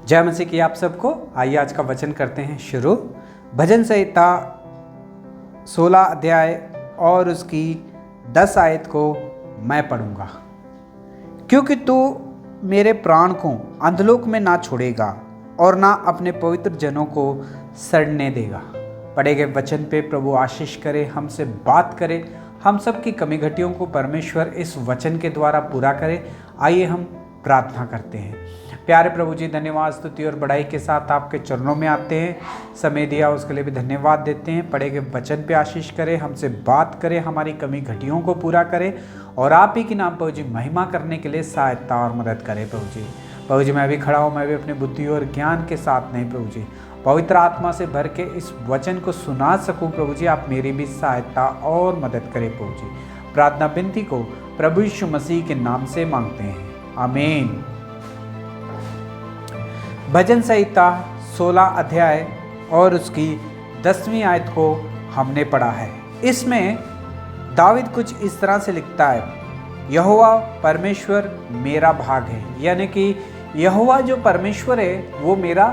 जय मसीह की आप सबको। आइए आज का वचन करते हैं शुरू। भजन संहिता 16 अध्याय और उसकी 10 आयत को मैं पढ़ूंगा। क्योंकि तू मेरे प्राण को अंधलोक में ना छोड़ेगा और ना अपने पवित्र जनों को सड़ने देगा। पढ़े गए वचन पे प्रभु आशीष करे, हमसे बात करे, हम सब की कमी घटियों को परमेश्वर इस वचन के द्वारा पूरा करे। आइए हम प्रार्थना करते हैं। प्यारे प्रभु जी, धन्यवाद, स्तुति और बड़ाई के साथ आपके चरणों में आते हैं। समय दिया उसके लिए भी धन्यवाद देते हैं। पढ़े गए वचन पे आशीष करें, हमसे बात करें, हमारी कमी घटियों को पूरा करें और आप ही के नाम प्रभु जी महिमा करने के लिए सहायता और मदद करें। प्रभु जी, मैं भी खड़ा हूँ, मैं भी अपनी बुद्धि और ज्ञान के साथ नहीं प्रभु जी, पवित्र आत्मा से भर के इस वचन को सुना सकूं। प्रभु जी, आप मेरी भी सहायता और मदद करें। प्रभु जी, प्रार्थना विनती को प्रभु यीशु मसीह के नाम से मांगते हैं, आमीन। भजन संहिता 16 अध्याय और उसकी 10वीं आयत को हमने पढ़ा है। इसमें दाविद कुछ इस तरह से लिखता है, यहोवा परमेश्वर मेरा भाग है। यानी कि यहोवा जो परमेश्वर है वो मेरा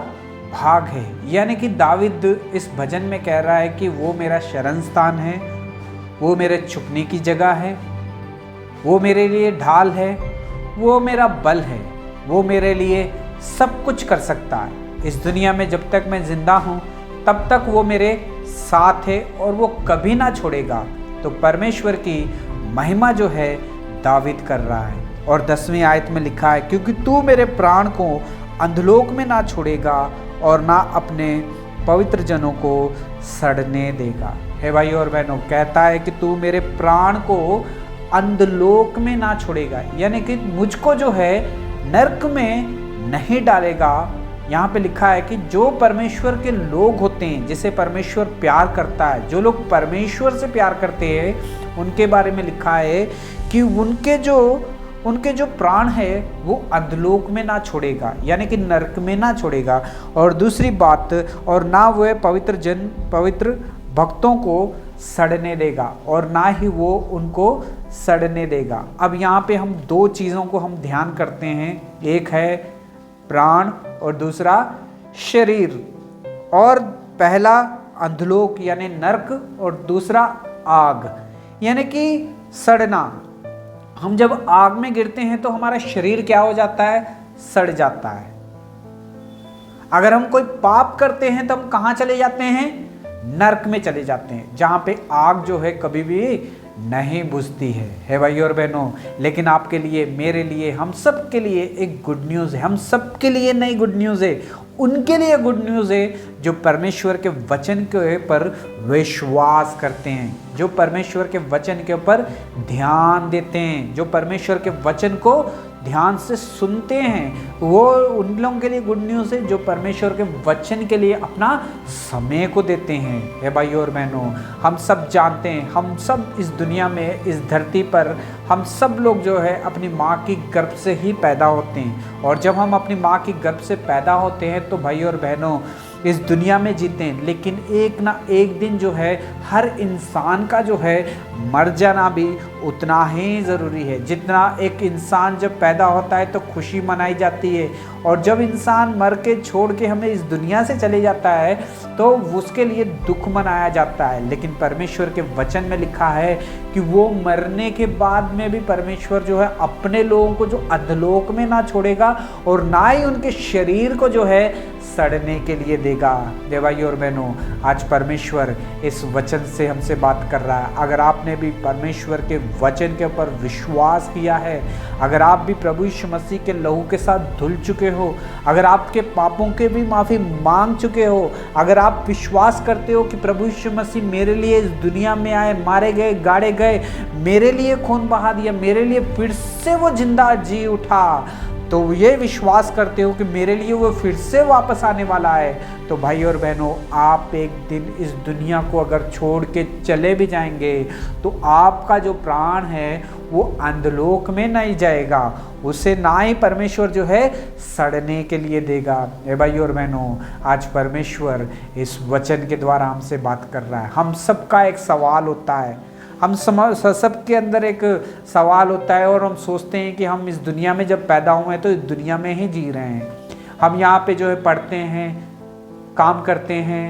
भाग है। यानी कि दाविद इस भजन में कह रहा है कि वो मेरा शरण स्थान है, वो मेरे छुपने की जगह है, वो मेरे लिए ढाल है, वो मेरा बल है, वो मेरे लिए सब कुछ कर सकता है। इस दुनिया में जब तक मैं जिंदा हूँ तब तक वो मेरे साथ है और वो कभी ना छोड़ेगा। तो परमेश्वर की महिमा जो है दाविद कर रहा है। और 10वीं आयत में लिखा है, क्योंकि तू मेरे प्राण को अंधलोक में ना छोड़ेगा और ना अपने पवित्र जनों को सड़ने देगा। हे भाई और बहनों, कहता है कि तू मेरे प्राण को अंधलोक में ना छोड़ेगा, यानी कि मुझको जो है नरक में नहीं डालेगा। यहाँ पे लिखा है कि जो परमेश्वर के लोग होते हैं, जिसे परमेश्वर प्यार करता है, जो लोग परमेश्वर से प्यार करते हैं, उनके बारे में लिखा है कि उनके जो प्राण है वो अधलोक में ना छोड़ेगा, यानी कि नरक में ना छोड़ेगा। और दूसरी बात, और ना वह पवित्र भक्तों को सड़ने देगा, और ना ही वो उनको सड़ने देगा। अब यहाँ पे हम दो चीज़ों को हम ध्यान करते हैं, एक है प्राण और दूसरा शरीर। और पहला अंधलोक यानी नरक और दूसरा आग यानी कि सड़ना। हम जब आग में गिरते हैं तो हमारा शरीर क्या हो जाता है? सड़ जाता है। अगर हम कोई पाप करते हैं तो हम कहाँ चले जाते हैं? नरक में चले जाते हैं, जहाँ पे आग जो है कभी भी नहीं बुझती है भाई और बहनों। लेकिन आपके लिए, मेरे लिए, हम सब के लिए एक गुड न्यूज़ है। हम सब के लिए नई गुड न्यूज़ है, उनके लिए गुड न्यूज़ है जो परमेश्वर के वचन के ऊपर विश्वास करते हैं, जो परमेश्वर के वचन के ऊपर ध्यान देते हैं, जो परमेश्वर के वचन को ध्यान से सुनते हैं। वो उन लोगों के लिए गुड न्यूज़ है जो परमेश्वर के वचन के लिए अपना समय को देते हैं। हे भाई और बहनों, हम सब जानते हैं, हम सब इस दुनिया में, इस धरती पर, हम सब लोग जो है अपनी माँ की गर्भ से ही पैदा होते हैं। और जब हम अपनी माँ की गर्भ से पैदा होते हैं तो भाई और बहनों इस दुनिया में जीते हैं, लेकिन एक ना एक दिन जो है हर इंसान का जो है मर जाना भी उतना ही ज़रूरी है। जितना एक इंसान जब पैदा होता है तो खुशी मनाई जाती है, और जब इंसान मर के छोड़ के हमें इस दुनिया से चले जाता है तो उसके लिए दुख मनाया जाता है। लेकिन परमेश्वर के वचन में लिखा है कि वो मरने के बाद में भी परमेश्वर जो है अपने लोगों को जो अधलोक में ना छोड़ेगा और ना ही उनके शरीर को जो है सड़ने के लिए देगा। भाई और बहनों, आज परमेश्वर इस वचन से हमसे बात कर रहा है। अगर आपने भी परमेश्वर के वचन के ऊपर विश्वास किया है, अगर आप भी प्रभु यीशु मसीह के लहू के साथ धुल चुके हो, अगर आपके पापों के भी माफ़ी मांग चुके हो, अगर आप विश्वास करते हो कि प्रभु यीशु मसीह मेरे लिए इस दुनिया में आए, मारे गए, गाड़े गए, मेरे लिए खून बहा दिया, मेरे लिए फिर से वो जिंदा जी उठा, तो ये विश्वास करते हो कि मेरे लिए वो फिर से वापस आने वाला है, तो भाई और बहनों, आप एक दिन इस दुनिया को अगर छोड़ के चले भी जाएंगे तो आपका जो प्राण है वो अंधलोक में नहीं जाएगा, उसे ना ही परमेश्वर जो है सड़ने के लिए देगा। भाई और बहनों, आज परमेश्वर इस वचन के द्वारा हमसे बात कर रहा है। हम सबका एक सवाल होता है, हम सबके अंदर एक सवाल होता है और हम सोचते हैं कि हम इस दुनिया में जब पैदा हुए हैं तो इस दुनिया में ही जी रहे हैं। हम यहाँ पे जो है पढ़ते हैं, काम करते हैं,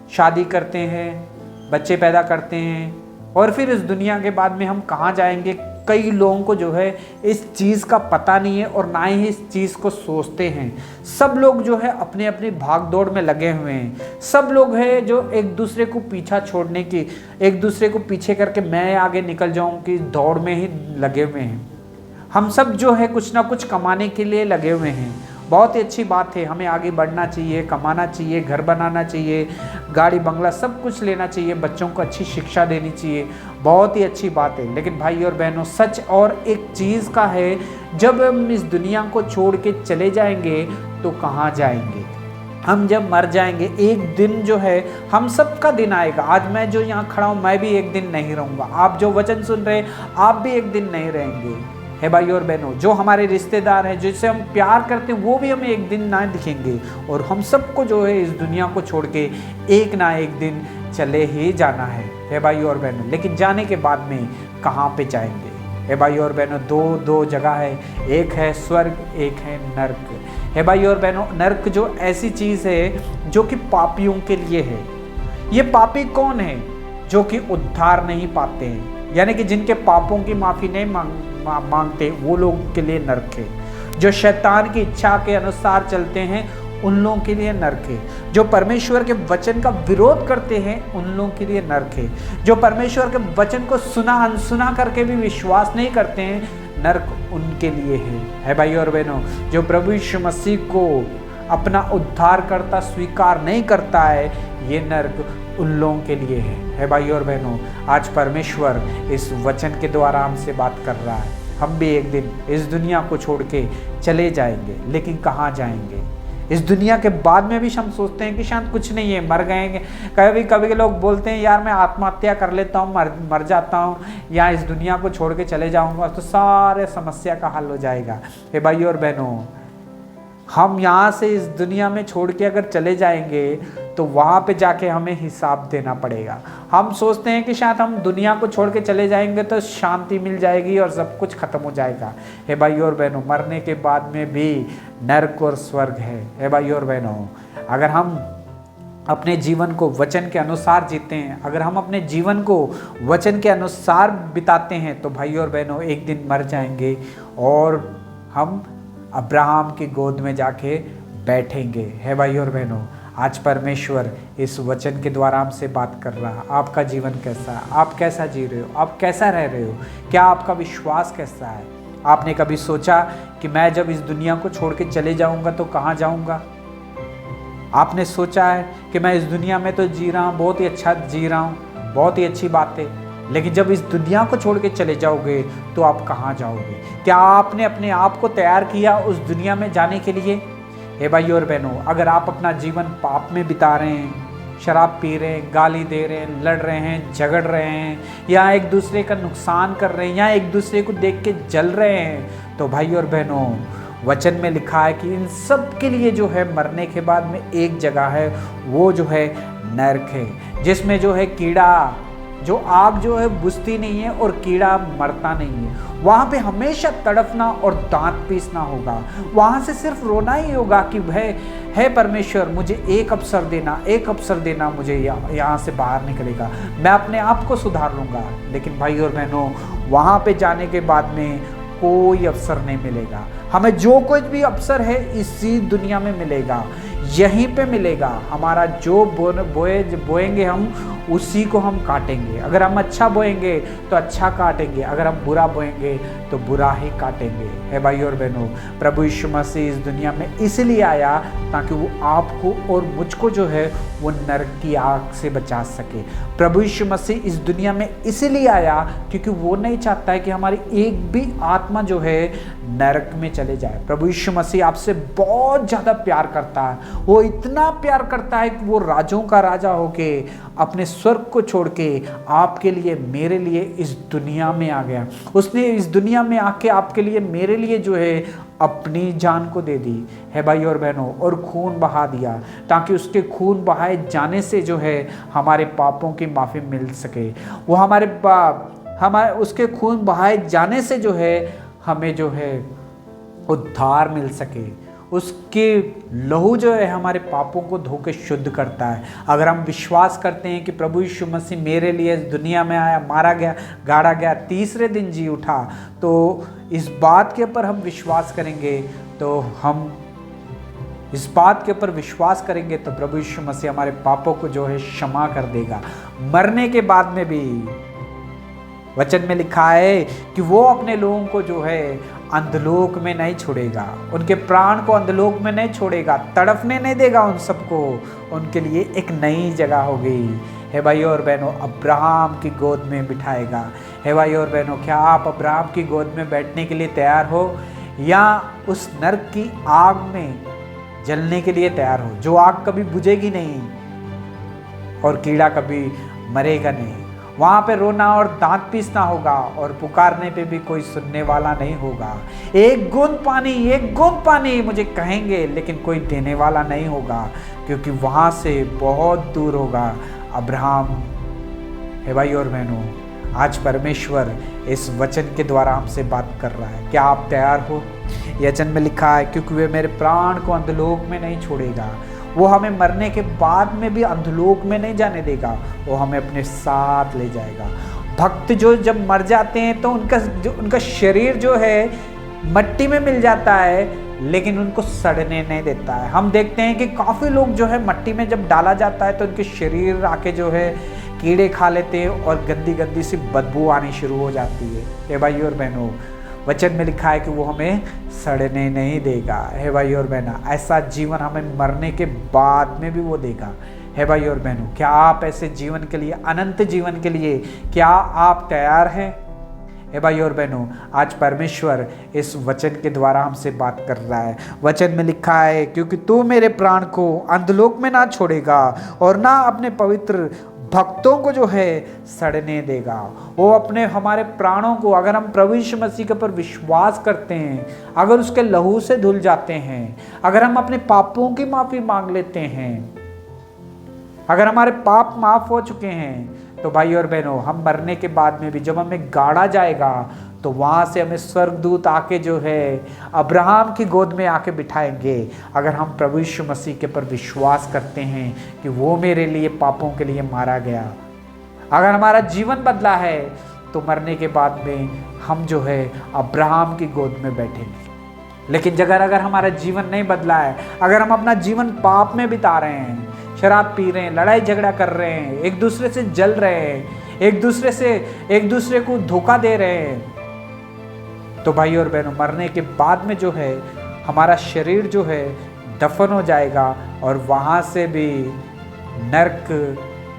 शादी करते हैं, बच्चे पैदा करते हैं, और फिर इस दुनिया के बाद में हम कहाँ जाएंगे, कई लोगों को जो है इस चीज़ का पता नहीं है और ना ही इस चीज़ को सोचते हैं। सब लोग जो है अपने अपने भाग दौड़ में लगे हुए हैं। सब लोग हैं जो एक दूसरे को पीछा छोड़ने की, एक दूसरे को पीछे करके मैं आगे निकल जाऊं की दौड़ में ही लगे हुए हैं। हम सब जो है कुछ ना कुछ कमाने के लिए लगे हुए हैं। बहुत ही अच्छी बात है, हमें आगे बढ़ना चाहिए, कमाना चाहिए, घर बनाना चाहिए, गाड़ी बंगला सब कुछ लेना चाहिए, बच्चों को अच्छी शिक्षा देनी चाहिए, बहुत ही अच्छी बात है। लेकिन भाई और बहनों, सच और एक चीज़ का है, जब हम इस दुनिया को छोड़ के चले जाएंगे तो कहाँ जाएंगे। हम जब मर जाएंगे एक दिन जो है हम सबका दिन आएगा। आज मैं जो यहाँ खड़ा हूँ मैं भी एक दिन नहीं रहूँगा, आप जो वचन सुन रहे हैं आप भी एक दिन नहीं रहेंगे। है भाई और बहनों, जो हमारे रिश्तेदार हैं, जिससे हम प्यार करते हैं, वो भी हमें एक दिन ना दिखेंगे, और हम सबको जो है इस दुनिया को छोड़ के एक ना एक दिन चले ही जाना है भाई और बहनों। लेकिन जाने के बाद में कहाँ पे जाएंगे? है भाई और बहनों, दो जगह है, एक है स्वर्ग, एक है नर्क। है भाई और बहनों, नर्क जो ऐसी चीज़ है जो कि पापियों के लिए है। ये पापी कौन है? जो कि उद्धार नहीं पाते हैं, यानी कि जिनके पापों की माफ़ी नहीं मांगते, वो लोग के लिए नर्क है। जो शैतान की इच्छा के अनुसार चलते हैं उन लोगों के लिए नर्क है। जो परमेश्वर के वचन का विरोध करते हैं उन लोगों के लिए नर्क है। जो परमेश्वर के वचन को सुना अनसुना करके भी विश्वास नहीं करते हैं, नर्क उनके लिए है भाई और बहनों। जो प्रभु यीशु मसीह को अपना उद्धारकर्ता स्वीकार नहीं करता है, ये नर्क उन लोगों के लिए है भाई और बहनों। आज परमेश्वर इस वचन के द्वारा हमसे बात कर रहा है। हम भी एक दिन इस दुनिया को छोड़ के चले जाएंगे, लेकिन कहाँ जाएंगे? इस दुनिया के बाद में भी हम सोचते हैं कि शायद कुछ नहीं है, मर गए। कभी लोग बोलते हैं यार मैं आत्महत्या कर लेता हूँ, मर जाता हूँ, या इस दुनिया को छोड़ के चले जाऊँगा तो सारे समस्या का हल हो जाएगा। हे भाई और बहनों, हम यहाँ से इस दुनिया में छोड़ के अगर चले जाएंगे तो वहाँ पे जाके हमें हिसाब देना पड़ेगा। हम सोचते हैं कि शायद हम दुनिया को छोड़ के चले जाएंगे तो शांति मिल जाएगी और सब कुछ खत्म हो जाएगा। हे भाई और बहनों, मरने के बाद में भी नर्क और स्वर्ग है। हे भाई और बहनों, अगर हम अपने जीवन को वचन के अनुसार जीते हैं, अगर हम अपने जीवन को वचन के अनुसार बिताते हैं, तो भाई और बहनों एक दिन मर जाएंगे और हम अब्राहम की गोद में जाके बैठेंगे। है भाई और बहनों, आज परमेश्वर इस वचन के द्वारा हमसे बात कर रहा है। आपका जीवन कैसा है? आप कैसा जी रहे हो? आप कैसा रह रहे हो? क्या आपका विश्वास कैसा है? आपने कभी सोचा कि मैं जब इस दुनिया को छोड़ के चले जाऊंगा तो कहाँ जाऊंगा? आपने सोचा है कि मैं इस दुनिया में तो जी रहा हूँ, बहुत ही अच्छा जी रहा हूँ, बहुत ही अच्छी बात है, लेकिन जब इस दुनिया को छोड़ के चले जाओगे तो आप कहाँ जाओगे? क्या आपने अपने आप को तैयार किया उस दुनिया में जाने के लिए? हे भाई और बहनों, अगर आप अपना जीवन पाप में बिता रहे हैं, शराब पी रहे हैं, गाली दे रहे हैं, लड़ रहे हैं, झगड़ रहे हैं, या एक दूसरे का नुकसान कर रहे हैं, या एक दूसरे को देख के जल रहे हैं, तो भाई और बहनों, वचन में लिखा है कि इन सब के लिए जो है मरने के बाद में एक जगह है, वो जो है नरक है, जिसमें जो है कीड़ा, जो आग जो है बुझती नहीं है और कीड़ा मरता नहीं है। वहाँ पे हमेशा तड़पना और दांत पीसना होगा। वहाँ से सिर्फ रोना ही होगा कि है परमेश्वर, मुझे एक अवसर देना, मुझे यहाँ से बाहर निकलेगा, मैं अपने आप को सुधार लूँगा। लेकिन भाई और बहनों, वहाँ पे जाने के बाद में कोई अवसर नहीं मिलेगा। हमें जो कुछ भी अवसर है इसी दुनिया में मिलेगा, यहीं पे मिलेगा। हमारा जो बोएंगे हम उसी को हम काटेंगे। अगर हम अच्छा बोएंगे तो अच्छा काटेंगे, अगर हम बुरा बोएंगे तो बुरा ही काटेंगे। है भाई और बहनों, प्रभु यीशु मसीह इस दुनिया में इसलिए आया ताकि वो आपको और मुझको जो है वो नरक की आग से बचा सके। प्रभु यीशु मसीह इस दुनिया में इसलिए आया क्योंकि वो नहीं चाहता है कि हमारी एक भी आत्मा जो है नरक में चले जाए। प्रभु यीशु मसीह आपसे बहुत ज़्यादा प्यार करता है। वो इतना प्यार करता है कि वो राजों का राजा होके अपने स्वर्ग को छोड़ के आपके लिए, मेरे लिए इस दुनिया में आ गया। उसने इस दुनिया में आके आपके लिए, मेरे लिए जो है अपनी जान को दे दी है भाई और बहनों, और खून बहा दिया ताकि उसके खून बहाए जाने से जो है हमारे पापों की माफ़ी मिल सके। वो हमारे उसके खून बहाए जाने से जो है हमें जो है उद्धार मिल सके। उसके लहू जो है हमारे पापों को धो के शुद्ध करता है। अगर हम विश्वास करते हैं कि प्रभु यीशु मसीह मेरे लिए इस दुनिया में आया, मारा गया, गाड़ा गया, तीसरे दिन जी उठा, तो इस बात के ऊपर हम विश्वास करेंगे तो प्रभु यीशु मसीह हमारे पापों को जो है क्षमा कर देगा। मरने के बाद में भी वचन में लिखा है कि वो अपने लोगों को जो है अंधलोक में नहीं छोड़ेगा, उनके प्राण को अंधलोक में नहीं छोड़ेगा, तड़फने नहीं देगा उन सबको। उनके लिए एक नई जगह होगी। हे भाइयों और बहनों, अब्राहम की गोद में बिठाएगा। हे भाइयों और बहनों, क्या आप अब्राहम की गोद में बैठने के लिए तैयार हो, या उस नरक की आग में जलने के लिए तैयार हो, जो आग कभी बुझेगी नहीं और कीड़ा कभी मरेगा नहीं। वहाँ पे रोना और दांत पीसना होगा और पुकारने पे भी कोई सुनने वाला नहीं होगा। एक बूंद पानी मुझे कहेंगे, लेकिन कोई देने वाला नहीं होगा, क्योंकि वहाँ से बहुत दूर होगा अब्राहम। हे भाई और बहनों, आज परमेश्वर इस वचन के द्वारा हमसे बात कर रहा है। क्या आप तैयार हो? वचन में लिखा है, क्योंकि वे मेरे प्राण को अंधलोक में नहीं छोड़ेगा। वो हमें मरने के बाद में भी अंधलोक में नहीं जाने देगा, वो हमें अपने साथ ले जाएगा। भक्त जो जब मर जाते हैं तो उनका शरीर जो है मट्टी में मिल जाता है, लेकिन उनको सड़ने नहीं देता है। हम देखते हैं कि काफ़ी लोग जो है मट्टी में जब डाला जाता है तो उनके शरीर आके जो है कीड़े खा लेते हैं और गंदी गंदी सी बदबू आनी शुरू हो जाती है। हे भाई और बहनों, वचन में लिखा है कि वो हमें सड़ने नहीं देगा। हे भाई और बहना, ऐसा जीवन हमें मरने के बाद में भी वो देगा। हे भाई और बहनों, क्या आप ऐसे जीवन के लिए, अनंत जीवन के लिए, क्या आप तैयार हैं? हे भाई और बहनों, आज परमेश्वर इस वचन के द्वारा हमसे बात कर रहा है। वचन में लिखा है, क्योंकि तू मेरे प्राण को अंधलोक में ना छोड़ेगा और ना अपने पवित्र भक्तों को जो है सड़ने देगा। वो अपने हमारे प्राणों को, अगर हम प्रभु यीशु मसीह के ऊपर विश्वास करते हैं, अगर उसके लहू से धुल जाते हैं, अगर हम अपने पापों की माफ़ी मांग लेते हैं, अगर हमारे पाप माफ़ हो चुके हैं, तो भाई और बहनों, हम मरने के बाद में भी जब हमें गाड़ा जाएगा तो वहाँ से हमें स्वर्गदूत आके जो है अब्राहम की गोद में आके बिठाएंगे। अगर हम प्रभु यीशु मसीह के पर विश्वास करते हैं कि वो मेरे लिए पापों के लिए मारा गया, अगर हमारा जीवन बदला है, तो मरने के बाद में हम जो है अब्राहम की गोद में बैठेंगे। लेकिन अगर हमारा जीवन नहीं बदला है, अगर हम अपना जीवन पाप में बिता रहे हैं, शराब पी रहे हैं, लड़ाई झगड़ा कर रहे हैं, एक दूसरे से जल रहे हैं, एक दूसरे को धोखा दे रहे हैं, तो भाई और बहनों, मरने के बाद में जो है हमारा शरीर जो है दफन हो जाएगा और वहाँ से भी नरक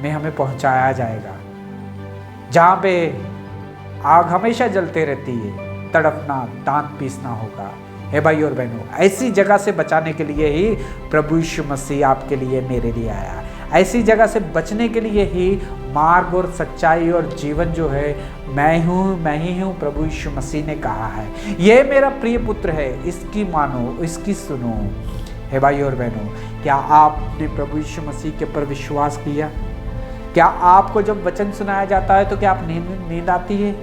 में हमें पहुँचाया जाएगा, जहाँ पे आग हमेशा जलते रहती है, तड़पना, दांत पीसना होगा। हे भाई और बहनों, ऐसी जगह से बचाने के लिए ही प्रभु यीशु मसीह आपके लिए, मेरे लिए आया। ऐसी जगह से बचने के लिए ही मार्ग और सच्चाई और जीवन जो है मैं ही हूँ, प्रभु यीशु मसीह ने कहा है। ये मेरा प्रिय पुत्र है, इसकी मानो, इसकी सुनो। हे भाई और बहनों, क्या आपने प्रभु यीशु मसीह के ऊपर विश्वास किया? क्या आपको जब वचन सुनाया जाता है तो क्या आप नींद आती है?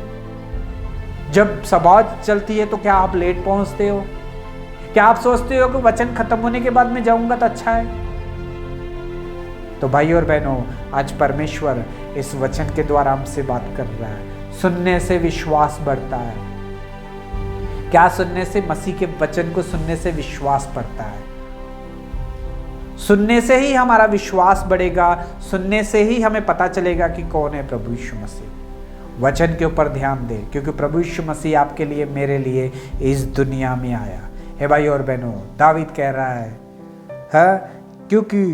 जब सभा चलती है तो क्या आप लेट पहुंचते हो? क्या आप सोचते हो कि वचन खत्म होने के बाद में जाऊंगा तो अच्छा है? तो भाई और बहनों, आज परमेश्वर इस वचन के द्वारा हमसे बात कर रहा है। सुनने से विश्वास बढ़ता है। क्या सुनने से? मसीह के वचन को सुनने से विश्वास बढ़ता है। सुनने से ही हमारा विश्वास बढ़ेगा, सुनने से ही हमें पता चलेगा कि कौन है प्रभु यीशु मसीह। वचन के ऊपर ध्यान दें, क्योंकि प्रभु यीशु मसीह आपके लिए, मेरे लिए इस दुनिया में आया। हे भाई और बहनों, दावीद कह रहा है, क्योंकि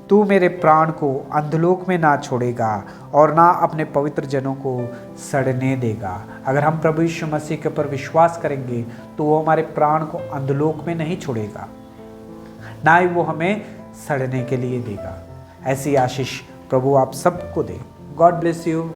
तू मेरे प्राण को अंधलोक में ना छोड़ेगा और ना अपने पवित्र जनों को सड़ने देगा। अगर हम प्रभु यीशु मसीह के ऊपर विश्वास करेंगे तो वो हमारे प्राण को अंधलोक में नहीं छोड़ेगा, ना ही वो हमें सड़ने के लिए देगा। ऐसी आशीष प्रभु आप सबको दे। God bless you.